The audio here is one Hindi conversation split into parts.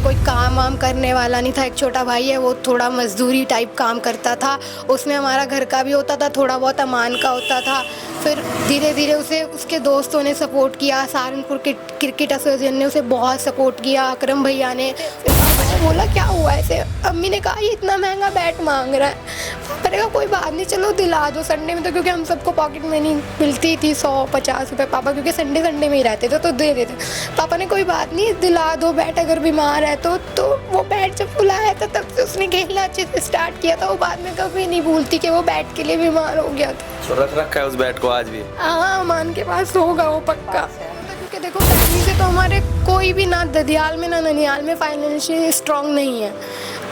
कोई काम वाम करने वाला नहीं था। एक छोटा भाई है, वो थोड़ा मजदूरी टाइप काम करता था। उसमें हमारा घर का भी होता था, थोड़ा बहुत अमान का होता था। फिर धीरे धीरे उसे उसके दोस्तों ने सपोर्ट किया, सहारनपुर क्रिकेट एसोसिएशन ने उसे बहुत सपोर्ट किया, अकरम भैया ने। फिर पापा ने बोला क्या हुआ ऐसे, अम्मी ने कहा ये इतना महंगा बैट मांग रहा है। पापा ने कहा कोई बात नहीं, चलो दिला दो संडे में, तो क्योंकि हम सबको पॉकेट मनी मिलती थी 100-50 रुपये, पापा क्योंकि संडे में ही रहते थे तो दे देते। पापा ने कोई बात नहीं दिला दो बैट, अगर बीमार है तो वो बैट जब बुलाया था तब से उसने खेलना अच्छे से स्टार्ट किया था। वो बाद में कभी नहीं भूलती कि वो बैट के लिए बीमार हो गया था। तो रख रखा है उस बैट को आज भी? हाँ, अमान के पास होगा वो पक्का, क्योंकि देखो फैमिली से तो हमारे कोई भी ना ददियाल में ना ननियाल में फाइनेंशियली स्ट्रांग नहीं है,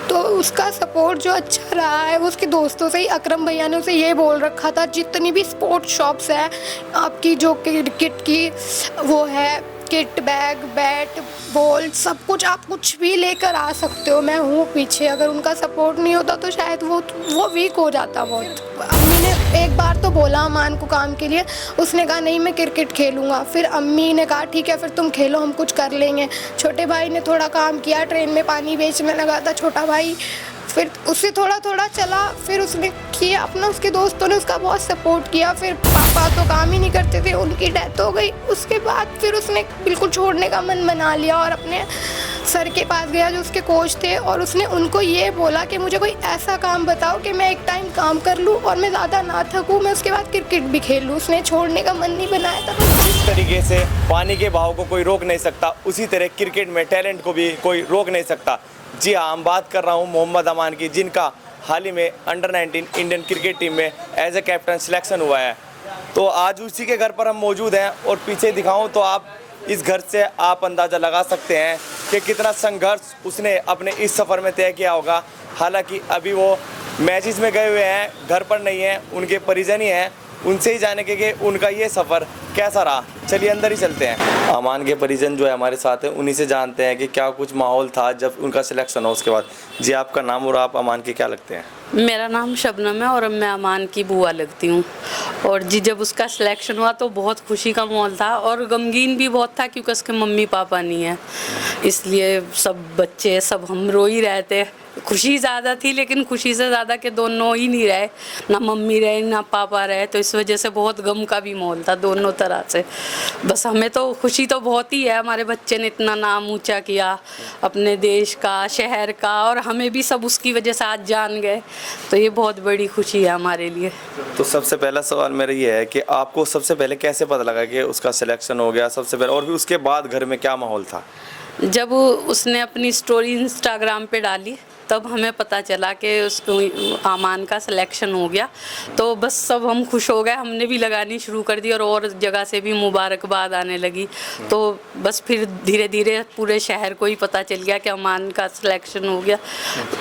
तो उसका सपोर्ट जो अच्छा रहा है वो उसके दोस्तों से ही। अकरम भैया ने उसे ये बोल रखा था जितनी भी स्पोर्ट्स शॉप्स है आपकी, जो क्रिकेट की वो है, किट बैग बैट बॉल सब कुछ आप कुछ भी लेकर आ सकते हो, मैं हूँ पीछे। अगर उनका सपोर्ट नहीं होता तो शायद वो वीक हो जाता बहुत। अम्मी ने एक बार तो बोला अमान को काम के लिए, उसने कहा नहीं मैं क्रिकेट खेलूँगा। फिर अम्मी ने कहा ठीक है फिर तुम खेलो, हम कुछ कर लेंगे। छोटे भाई ने थोड़ा काम किया, ट्रेन में पानी बेचने लगा था छोटा भाई, फिर उससे थोड़ा थोड़ा चला, फिर उसने किया अपना, उसके दोस्तों ने उसका बहुत सपोर्ट किया। फिर पापा तो काम ही नहीं करते थे, उनकी डेथ हो गई। उसके बाद फिर उसने बिल्कुल छोड़ने का मन बना लिया और अपने सर के पास गया जो उसके कोच थे, और उसने उनको ये बोला कि मुझे कोई ऐसा काम बताओ कि मैं एक टाइम काम कर लूँ और मैं ज़्यादा ना थकूँ, मैं उसके बाद क्रिकेट भी खेल लूँ। उसने छोड़ने का मन नहीं बनाया था। जिस तरीके से पानी के बहाव को कोई रोक नहीं सकता, उसी तरह क्रिकेट में टैलेंट को भी कोई रोक नहीं सकता। जी हाँ, हम बात कर रहा हूँ मोहम्मद अमान की, जिनका हाल ही में अंडर-19 इंडियन क्रिकेट टीम में एज ए कैप्टन सिलेक्शन हुआ है। तो आज उसी के घर पर हम मौजूद हैं और पीछे दिखाऊं तो आप इस घर से आप अंदाज़ा लगा सकते हैं कि कितना संघर्ष उसने अपने इस सफ़र में तय किया होगा। हालांकि अभी वो मैचेस में गए हुए हैं, घर पर नहीं हैं, उनके परिजन ही हैं, उनसे ही जानेंगे कि उनका ये सफ़र कैसा रहा। चलिए अंदर ही चलते हैं। अमान के परिजन जो है हमारे साथ हैं, उन्हीं से जानते हैं कि क्या कुछ माहौल था जब उनका सिलेक्शन हो उसके बाद। जी आपका नाम और आप अमान के क्या लगते हैं? मेरा नाम शबनम है और मैं अमान की बुआ लगती हूँ। और जी जब उसका सिलेक्शन हुआ तो बहुत खुशी का माहौल था और गमगीन भी बहुत था, क्योंकि उसके मम्मी पापा नहीं है, इसलिए सब बच्चे सब हम रो ही रहे थे। खुशी ज़्यादा थी, लेकिन खुशी से ज़्यादा के दोनों ही नहीं रहे, ना मम्मी रहे ना पापा रहे, तो इस वजह से बहुत गम का भी माहौल था दोनों तरह से। बस हमें तो खुशी तो बहुत ही है, हमारे बच्चे ने इतना नाम ऊंचा किया अपने देश का, शहर का, और हमें भी सब उसकी वजह से आज जान गए, तो ये बहुत बड़ी खुशी है हमारे लिए। तो सबसे पहला सवाल मेरा ये है कि आपको सबसे पहले कैसे पता लगा कि उसका सिलेक्शन हो गया सबसे पहले, और फिर उसके बाद घर में क्या माहौल था? जब उसने अपनी स्टोरी इंस्टाग्राम पे डाली तब हमें पता चला कि उसको अमान का सिलेक्शन हो गया, तो बस सब हम खुश हो गए। हमने भी लगानी शुरू कर दी और जगह से भी मुबारकबाद आने लगी। तो बस फिर धीरे धीरे पूरे शहर को ही पता चल गया कि अमान का सिलेक्शन हो गया,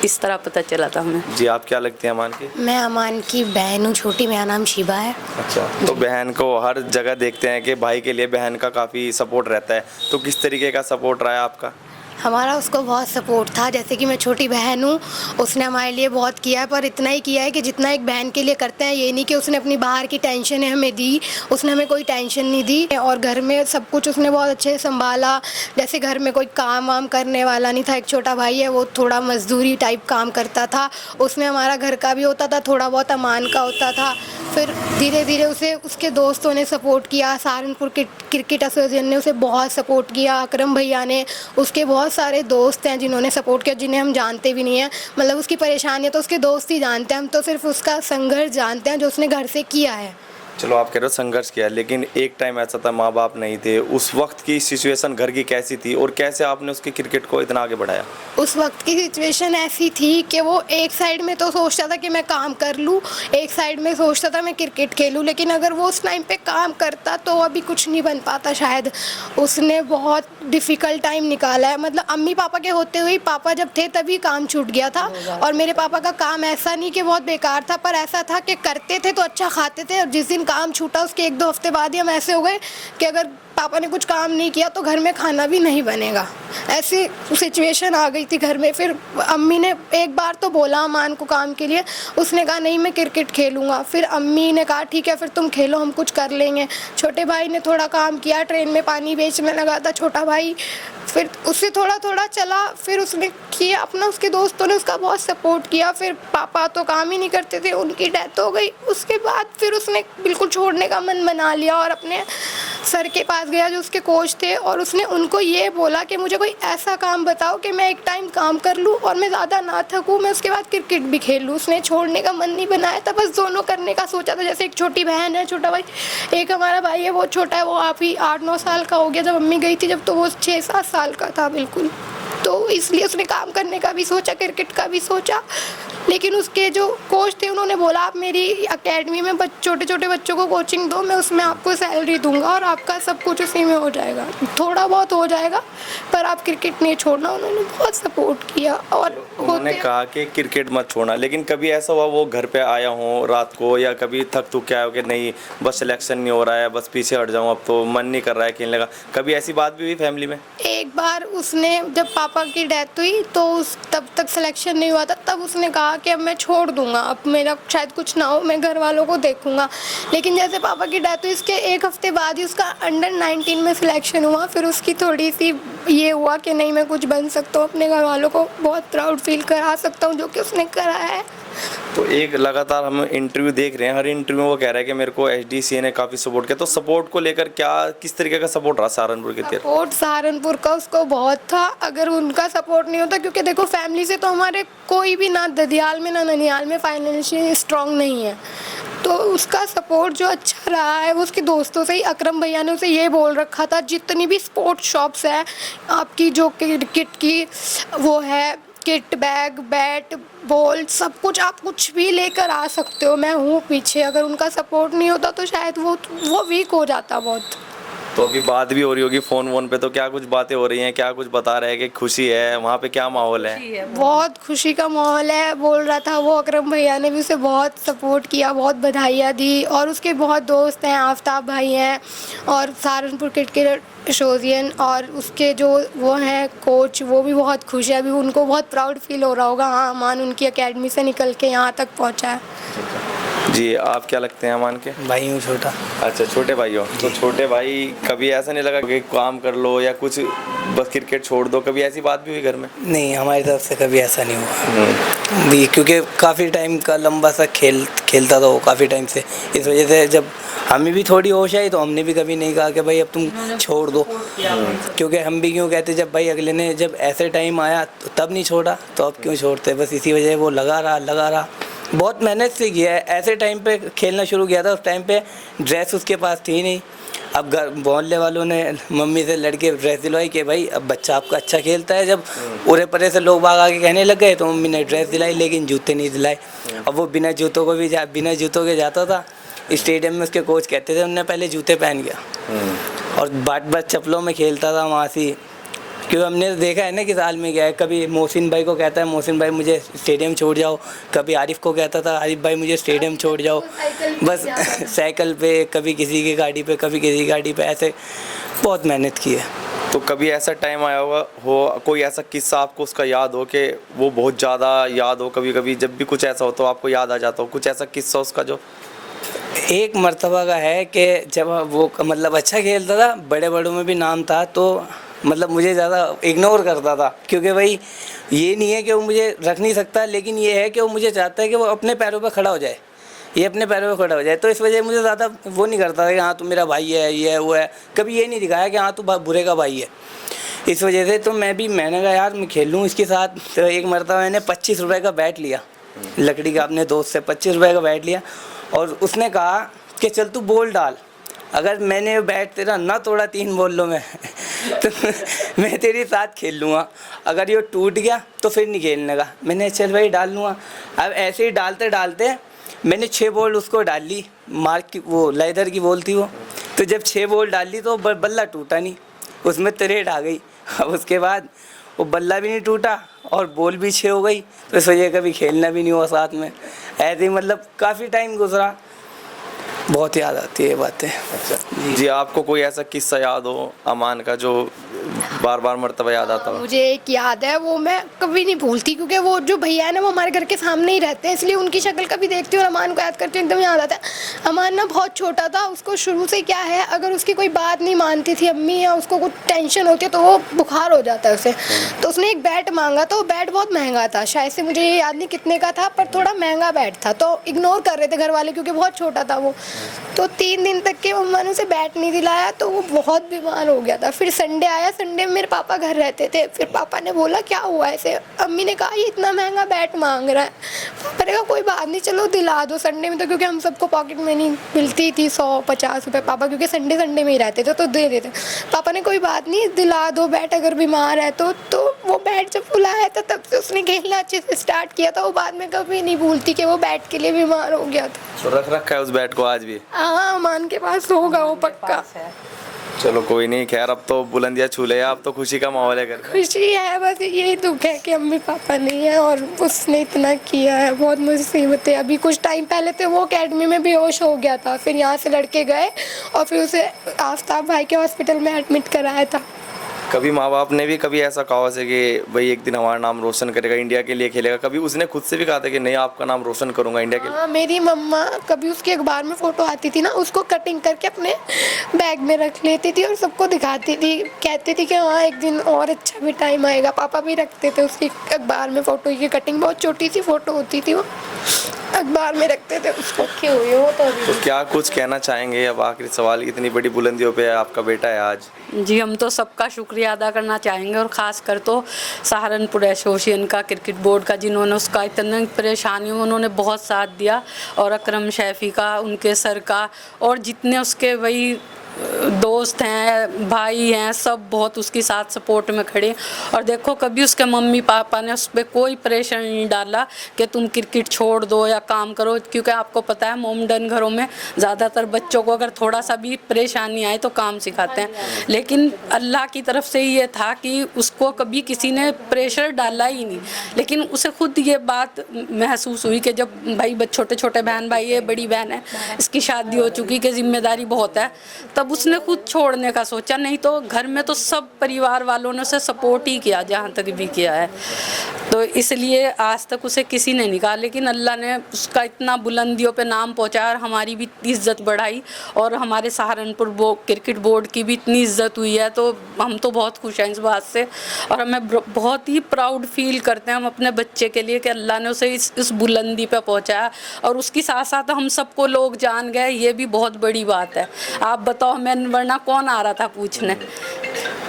इस तरह पता चला था हमें। जी आप क्या लगती हैं अमान की? मैं अमान की बहन हूँ छोटी, मेरा नाम शिबा है। अच्छा, तो बहन को हर जगह देखते हैं कि भाई के लिए बहन का काफ़ी सपोर्ट रहता है, तो किस तरीके का सपोर्ट रहा है आपका? हमारा उसको बहुत सपोर्ट था, जैसे कि मैं छोटी बहन हूँ, उसने हमारे लिए बहुत किया है, पर इतना ही किया है कि जितना एक बहन के लिए करते हैं। ये नहीं कि उसने अपनी बाहर की टेंशन हमें दी, उसने हमें कोई टेंशन नहीं दी, और घर में सब कुछ उसने बहुत अच्छे से संभाला। जैसे घर में कोई काम वाम करने वाला नहीं था। एक छोटा भाई है, वो थोड़ा मजदूरी टाइप काम करता था, उसमें हमारा घर का भी होता था, थोड़ा बहुत अमान का होता था। फिर धीरे धीरे उसे उसके दोस्तों ने सपोर्ट किया, सहारनपुर क्रिकेट एसोसिएशन ने उसे बहुत सपोर्ट किया, अकरम भैया ने, उसके बहुत सारे दोस्त हैं जिन्होंने सपोर्ट किया, जिन्हें हम जानते भी नहीं हैं। मतलब उसकी परेशानी है तो उसके दोस्त ही जानते हैं, हम तो सिर्फ उसका संघर्ष जानते हैं जो उसने घर से किया है। चलो आप कह रहे हो संघर्ष किया, लेकिन एक टाइम ऐसा था माँ बाप नहीं थे, उस वक्त की सिचुएशन घर की कैसी थी और कैसे आपने उसके क्रिकेट को इतना आगे बढ़ाया? उस वक्त की सिचुएशन ऐसी थी कि वो एक साइड में तो सोचता था कि मैं काम कर लूँ, एक साइड में सोचता था मैं क्रिकेट खेलूँ, लेकिन अगर वो उस टाइम पे काम करता तो अभी कुछ नहीं बन पाता शायद। उसने बहुत डिफ़िकल्ट टाइम निकाला है, मतलब अम्मी पापा के होते हुए, पापा जब थे तभी काम छूट गया था। और मेरे पापा का काम ऐसा नहीं कि बहुत बेकार था, पर ऐसा था कि करते थे तो अच्छा खाते थे, और जिस दिन काम छूटा उसके 1-2 हफ्ते बाद ही हम ऐसे हो गए कि अगर पापा ने कुछ काम नहीं किया तो घर में खाना भी नहीं बनेगा, ऐसी सिचुएशन आ गई थी घर में। फिर अम्मी ने एक बार तो बोला अमान को काम के लिए, उसने कहा नहीं मैं क्रिकेट खेलूँगा। फिर अम्मी ने कहा ठीक है फिर तुम खेलो, हम कुछ कर लेंगे। छोटे भाई ने थोड़ा काम किया, ट्रेन में पानी बेचने लगा था छोटा भाई, फिर उससे थोड़ा थोड़ा चला, फिर उसने किया अपना, उसके दोस्तों ने उसका बहुत सपोर्ट किया। फिर पापा तो काम ही नहीं करते थे, उनकी डेथ हो गई। उसके बाद फिर उसने बिल्कुल छोड़ने का मन बना लिया और अपने सर के पास गया जो उसके कोच थे, और उसने उनको ये बोला कि मुझे कोई ऐसा काम बताओ कि मैं एक टाइम काम कर लूँ और मैं ज़्यादा ना थकूँ, मैं उसके बाद क्रिकेट भी खेल लूँ। उसने छोड़ने का मन नहीं बनाया था, बस दोनों करने का सोचा था। जैसे एक छोटी बहन है, छोटा भाई, एक हमारा भाई है वो छोटा है, वो आप ही 8-9 साल का हो गया जब मम्मी गई थी, जब तो वो 6-7 साल का था बिल्कुल। तो इसलिए उसने काम करने का भी सोचा, क्रिकेट का भी सोचा। लेकिन उसके जो कोच थे उन्होंने बोला आप मेरी एकेडमी में छोटे छोटे बच्चों को कोचिंग दो, मैं उसमें आपको सैलरी दूंगा और आपका सब कुछ उसी में हो जाएगा, थोड़ा बहुत हो जाएगा, पर आप क्रिकेट नहीं छोड़ना। उन्होंने बहुत सपोर्ट किया। और उन्होंने कहा कि क्रिकेट मत छोड़ना, लेकिन कभी ऐसा हुआ वो घर पे आया हो रात को, या कभी थक के आया हो कि नहीं बस सिलेक्शन नहीं हो रहा है, बस पीछे हट जाऊँ, अब तो मन नहीं कर रहा है खेलने का, कभी ऐसी बात भी हुई फैमिली में? एक बार उसने जब पापा की डेथ हुई तो तब तक सिलेक्शन नहीं हुआ था, तब उसने कहा कि अब मैं छोड़ दूंगा, अब मेरा शायद कुछ ना हो, मैं घर वालों को देखूंगा। लेकिन जैसे पापा की डेथ हुई इसके 1 हफ्ते बाद ही उसका अंडर-19 में सिलेक्शन हुआ। फिर उसकी थोड़ी सी ये हुआ कि नहीं मैं कुछ बन सकता हूँ, अपने घर वालों को बहुत प्राउड फील करा सकता हूँ, जो कि उसने करा है। तो एक लगातार हम इंटरव्यू देख रहे हैं, हर इंटरव्यू में वो कह रहा है कि मेरे को एचडीसीए ने काफ़ी सपोर्ट किया। तो सपोर्ट को लेकर क्या किस तरीके का सपोर्ट रहा सहारनपुर की तरफ? सपोर्ट सहारनपुर का उसको बहुत था, अगर उनका सपोर्ट नहीं होता, क्योंकि देखो फैमिली से तो हमारे कोई भी ना ददियाल में ना ननिहाल में फाइनेंशियली स्ट्रांग नहीं है, तो उसका सपोर्ट जो अच्छा रहा है वो उसके दोस्तों से ही। अकरम भैया ने उसे ये बोल रखा था जितनी भी स्पोर्ट्स शॉप्स है आपकी, जो क्रिकेट की वो है, किट बैग बैट बॉल सब कुछ आप कुछ भी लेकर आ सकते हो, मैं हूँ पीछे। अगर उनका सपोर्ट नहीं होता तो शायद वो वीक हो जाता बहुत। तो अभी बात भी हो रही होगी फोन पे, तो क्या कुछ बातें हो रही हैं, क्या कुछ बता रहे हैं कि खुशी है वहाँ पे, क्या माहौल है? बहुत खुशी का माहौल है, बोल रहा था वो। अकरम भैया ने भी उसे बहुत सपोर्ट किया, बहुत बधाइयाँ दी, और उसके बहुत दोस्त हैं, आफ्ताब भाई हैं और सहारनपुर क्रिकेट एसोसिएशन, और उसके जो वो हैं कोच, वो भी बहुत खुश है। अभी उनको बहुत प्राउड फील हो रहा होगा, हाँ अमान उनकी एकेडमी से निकल के यहाँ तक पहुँचा है। जी, आप क्या लगते हैं अमान के? भाई हूँ छोटा। अच्छा, छोटे भाई हो। तो छोटे भाई कभी ऐसा नहीं लगा कि काम कर लो या कुछ बस क्रिकेट छोड़ दो, कभी ऐसी बात भी हुई घर में? नहीं, हमारी तरफ से कभी ऐसा नहीं हुआ भी, क्योंकि काफ़ी टाइम का लंबा सा खेलता था वो काफ़ी टाइम से। इस वजह से जब हमें भी थोड़ी होश आई तो हमने भी कभी नहीं कहा कि भाई अब तुम छोड़ दो, क्योंकि हम भी क्यों कहते जब भाई अगले ने जब ऐसे टाइम आया तो तब नहीं छोड़ा तो अब क्यों छोड़ते। बस इसी वजह वो लगा रहा। बहुत मेहनत से किया है। ऐसे टाइम पे खेलना शुरू किया था, उस टाइम पे ड्रेस उसके पास थी नहीं। अब घर मोहल्ले वालों ने मम्मी से लड़के ड्रेस दिलवाई कि भाई अब बच्चा आपका अच्छा खेलता है। जब उरे परे से लोग बाग आके कहने लग गए तो मम्मी ने ड्रेस दिलाई, लेकिन जूते नहीं दिलाए। अब वो बिना जूतों के जाता था स्टेडियम में। उसके कोच कहते थे उन्होंने पहले जूते पहन गया और बाट चप्पलों में खेलता था वहाँ से। क्योंकि हमने देखा है ना कि साल में गया है, कभी मोहसिन भाई को कहता है मोहसिन भाई मुझे स्टेडियम छोड़ जाओ, कभी आरिफ को कहता था आरिफ भाई मुझे स्टेडियम छोड़ जाओ। बस साइकिल पे, कभी किसी की गाड़ी पे, कभी किसी गाड़ी पे, ऐसे बहुत मेहनत की है। तो कभी ऐसा टाइम आया हो कोई ऐसा किस्सा आपको उसका याद हो कि वो बहुत ज़्यादा याद हो? कभी जब भी कुछ ऐसा हो तो आपको याद आ जाता हो कुछ ऐसा किस्सा उसका? जो एक मर्तबा का है कि जब वो मतलब अच्छा खेलता था, बड़े बड़ों में भी नाम था, तो मतलब मुझे ज़्यादा इग्नोर करता था, क्योंकि भाई ये नहीं है कि वो मुझे रख नहीं सकता, लेकिन ये है कि वो मुझे चाहता है कि वो अपने पैरों पर खड़ा हो जाए, ये अपने पैरों पर खड़ा हो जाए। तो इस वजह मुझे ज़्यादा वो नहीं करता था कि हाँ तू मेरा भाई है, ये है वो है। कभी ये नहीं दिखाया कि हाँ तू बुरे का भाई है। इस वजह से तो मैंने कहा यार मैं खेल लूँ इसके साथ। तो एक मरतबा मैंने 25 रुपये का बैट लिया लकड़ी का, अपने दोस्त से 25 रुपये का बैट लिया, और उसने कहा कि चल तू बॉल डाल, अगर मैंने बैट तेरा ना तोड़ा 3 बॉलों में तो मैं तेरे साथ खेल लूँगा, अगर ये टूट गया तो फिर नहीं खेलने का। मैंने चल भाई डाल लूँगा। अब ऐसे ही डालते डालते मैंने 6 बॉल उसको डाल ली, मार्क की वो लेदर की बॉल थी वो। तो जब 6 बॉल डाल ली तो बल्ला टूटा नहीं, उसमें तरेट आ गई। अब उसके बाद वो बल्ला भी नहीं टूटा और बॉल भी 6 हो गई, तो इस वजह कभी खेलना भी नहीं हुआ साथ में। ऐसे ही मतलब काफ़ी टाइम गुजरा। बहुत याद आती है ये बातें। अच्छा जी, आपको कोई ऐसा किस्सा याद हो अमान का जो बार बार मर्तबा याद आता हो? मुझे एक याद है, वो मैं कभी नहीं भूलती, क्योंकि वो जो भैया है ना वो हमारे घर के सामने ही रहते हैं, इसलिए उनकी शक्ल कभी देखती हूँ और अमान को याद करती हूँ, एकदम याद आता है। अमान ना बहुत छोटा था, उसको शुरू से क्या है, अगर उसकी कोई बात नहीं मानती थी अम्मी या उसको कुछ टेंशन होती है तो वो बुखार हो जाता है उसे। तो उसने एक बैट मांगा, तो वो बैट बहुत महंगा था, शायद से मुझे ये याद नहीं कितने का था, पर थोड़ा महंगा बैट था, तो इग्नोर कर रहे थे घर वाले क्योंकि बहुत छोटा था वो। तो 3 दिन तक के मम्मा ने उसे बैट नहीं दिलाया, तो वो बहुत बीमार हो गया था। फिर संडे आया, संडे में मेरे पापा घर रहते थे, फिर पापा ने बोला क्या हुआ ऐसे, अम्मी ने कहा ये इतना महंगा बैट मांग रहा है। पापा ने कहा कोई बात नहीं, चलो दिला दो संडे में, तो क्योंकि हम सबको पॉकेट मनी मिलती थी 100-50 रुपये, पापा क्योंकि संडे संडे में ही रहते थे तो दे देते। पापा ने कोई बात नहीं दिला दो बैट, अगर बीमार है तो वो बैट जब बुलाया था तब से उसने खेलना अच्छे से स्टार्ट किया था। वो बाद में कभी नहीं भूलती कि वो बैट के लिए बीमार हो गया था। तो रख रखा है उस बैट को आज भी? हाँ, अमान के पास होगा वो पक्का। चलो कोई नहीं, खैर अब तो बुलंदियां छू ले, अब तो खुशी का माहौल है घर में। खुशी है, बस यही दुख है कि अम्मी पापा नहीं है और उसने इतना किया है, बहुत मुसीबत है। अभी कुछ टाइम पहले तो वो अकेडमी में बेहोश हो गया था, फिर यहाँ से लड़के गए और फिर उसे आफ्ताब भाई के हॉस्पिटल में एडमिट कराया था। कभी माँ बाप ने भी कभी ऐसा कहा से कि भाई एक दिन हमारा नाम रोशन करेगा, इंडिया के लिए खेलेगा? कभी उसने खुद से भी कहा था कि नहीं आपका नाम रोशन करूंगा इंडिया के लिए? हाँ, मेरी मम्मा कभी उसकी अखबार में फ़ोटो आती थी ना, उसको कटिंग करके अपने बैग में रख लेती थी और सबको दिखाती थी, कहती थी कि हाँ एक दिन और अच्छा भी टाइम आएगा। पापा भी रखते थे उसकी अखबार में फ़ोटो की कटिंग, बहुत छोटी सी फ़ोटो होती थी, वो अखबार में रखते थे उसको। रखे हुए हो तो क्या कुछ कहना चाहेंगे अब आखिरी सवाल, इतनी बड़ी बुलंदियों पे आपका बेटा है आज? जी, हम तो सबका शुक्रिया अदा करना चाहेंगे और ख़ास कर तो सहारनपुर एसोसिएशन का, क्रिकेट बोर्ड का, जिन्होंने उसका इतनी परेशानियों में उन्होंने बहुत साथ दिया, और अकरम शैफ़ी का, उनके सर का, और जितने उसके वही दोस्त हैं, भाई हैं, सब बहुत उसके साथ सपोर्ट में खड़े। और देखो कभी उसके मम्मी पापा ने उस पर कोई प्रेशर नहीं डाला कि तुम क्रिकेट छोड़ दो या काम करो, क्योंकि आपको पता है मोमडन घरों में ज़्यादातर बच्चों को अगर थोड़ा सा भी परेशानी आए तो काम सिखाते हैं, लेकिन अल्लाह की तरफ से ये था कि उसको कभी किसी ने प्रेशर डाला ही नहीं। लेकिन उसे खुद ये बात महसूस हुई कि जब भाई छोटे छोटे बहन भाई है, बड़ी बहन है, इसकी शादी हो चुकी कि जिम्मेदारी बहुत है, तब उसने खुद छोड़ने का सोचा। नहीं तो घर में तो सब परिवार वालों ने उसे सपोर्ट ही किया, जहाँ तक भी किया है, तो इसलिए आज तक उसे किसी ने नहीं कहा। लेकिन अल्लाह ने उसका इतना बुलंदियों पे नाम पहुँचाया और हमारी भी इज़्ज़त बढ़ाई, और हमारे सहारनपुर क्रिकेट बोर्ड की भी इतनी इज़्ज़त हुई है, तो हम तो बहुत खुश हैं इस बात से, और हमें बहुत ही प्राउड फील करते हैं हम अपने बच्चे के लिए कि अल्लाह ने उसे इस बुलंदी पे पहुँचाया, और उसकी साथ साथ हम सबको लोग जान गए, ये भी बहुत बड़ी बात है। आप बताओ, हमें वरना कौन आ रहा था पूछने,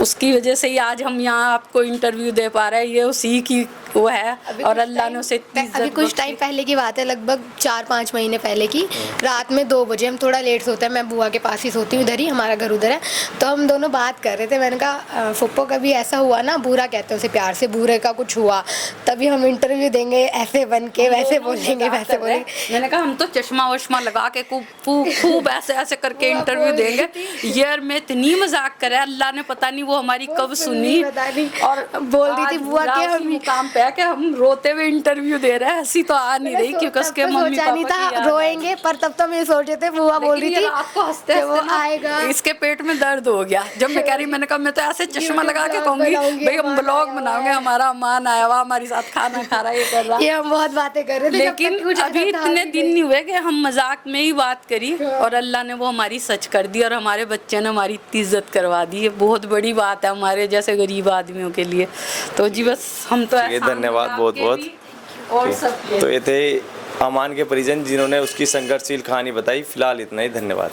उसकी वजह से ही आज हम यहाँ आपको इंटरव्यू दे पा रहे हैं, ये उसी की वो है, और अल्लाह ने उसे अभी कुछ टाइम पहले की बात है, लगभग 4-5 महीने पहले की रात में 2 बजे, हम थोड़ा लेट सोते हैं, मैं बुआ के पास ही सोती हूँ, इधर ही हमारा घर उधर है, तो हम दोनों बात कर रहे थे। मैंने कहा फुप्पो कभी ऐसा हुआ ना, बूरा कहते हैं उसे प्यार से, बूरे का कुछ हुआ तभी हम इंटरव्यू देंगे, ऐसे बन के वैसे बोलेंगे वैसे बोलेंगे। मैंने कहा हम तो चश्मा वश्मा लगा के खूब ऐसे ऐसे करके इंटरव्यू देंगे। यार मैं इतनी मजाक करे, अल्लाह ने पता नहीं वो हमारी कब सुनी, और बोल रही थी बुआ के हम काम पे कि हम रोते हुए इंटरव्यू दे रहे हैं, हंसी तो आ नहीं रही क्योंकि उसके मम्मी पापा नहीं था रोएंगे, पर तब तो मैं सोच रहे थे, बुआ बोल रही थी आपको हंसते वो आएगा, इसके पेट में दर्द हो गया जब मैं कह रही, मैंने कहा मैं तो ऐसे चश्मा लगा के कहूंगी भाई हम ब्लॉग बनाओगे, हमारा मान आया हुआ हमारे साथ खाना खा रहा है, ये कर रहा है, ये हम बहुत बातें कर रहे थे। लेकिन अभी इतने दिन नहीं हुए कि हम मजाक में ही बात करी, और अल्लाह ने वो हमारी सच कर दी, और हमारे बच्चे ने हमारी इज्जत करवा दी। ये बहुत बड़ी बात है हमारे जैसे गरीब आदमियों के लिए। तो जी बस हम तो धन्यवाद बहुत बहुत। और सब तो ये थे अमान के परिजन जिन्होंने उसकी संघर्षशील कहानी बताई। फिलहाल इतना ही, धन्यवाद।